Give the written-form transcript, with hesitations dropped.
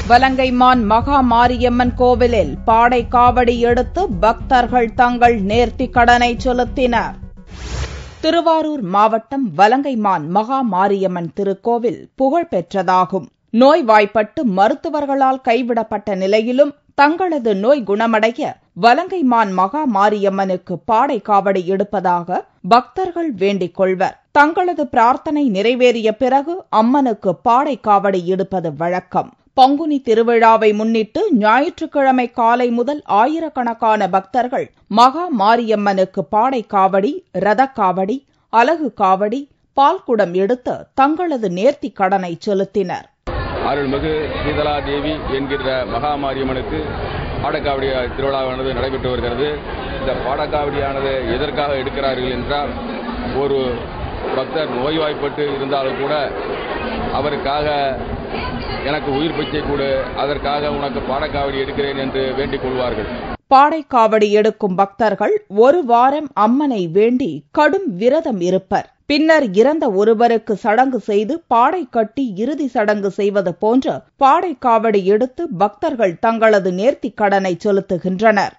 வலங்கைமான் மகா மாரியம்மன் கோவிலில் பாடை காவடி எடுத்து பக்தர்கள் தங்கள் நேர்த்திக் கடனை செலுத்தினர். திருவாரூர் மாவட்டம் வலங்கைமான் மகா மாரியம்மன் திருக்கோவில் புகழ்பெற்றதாகும். நோய்வாய்ப்பட்டு மருத்துவர்களால் கைவிடப்பட்ட நிலையிலும் தங்களது நோய் குணமடைய வலங்கைமான் மகா மாரியம்மனுக்கு பாடை காவடி எடுப்பதாக பக்தர்கள் வேண்டிக் கொள்வர். தங்களது பிரார்த்தனை நிறைவேறிய பிறகு அம்மனுக்கு பாடை காவடி எடுப்பது வழக்கம். பங்குனி திருவிழாவை முன்னிட்டு ஞாயிற்றுக்கிழமை காலை முதல் ஆயிரக்கணக்கான பக்தர்கள் மகா மாரியம்மனுக்கு பாடை காவடி, ரதக்காவடி, அலகு காவடி, பால்குடம் எடுத்து தங்களது நேர்த்திக் கடனை செலுத்தினர். அருள்மிகு சீதலா தேவி என்கிற மகா மாரியம்மனுக்கு பாடக்காவடி திருவிழாவானது நடைபெற்று வருகிறது. இந்த பாடக்காவடியானது எதற்காக எடுக்கிறார்கள் என்றால், ஒரு பக்தர் நோய்வாய்ப்பட்டு இருந்தாலும் கூட அவருக்காக எனக்கு உயிர் பிச்சை கொடு, அதற்காக உனக்கு பாடக்காவடி எடுக்கிறேன் என்று வேண்டிக் கொள்வார்கள். பாடைக்காவடி எடுக்கும் பக்தர்கள் ஒரு வாரம் அம்மனை வேண்டி கடும் விரதம் இருப்பர். பின்னர் இறந்த ஒருவருக்கு சடங்கு செய்து பாடை கட்டி இறுதி சடங்கு செய்வது போன்று பாடைக்காவடி எடுத்து பக்தர்கள் தங்களது நேர்த்திக் கடனை செலுத்துகின்றனர்.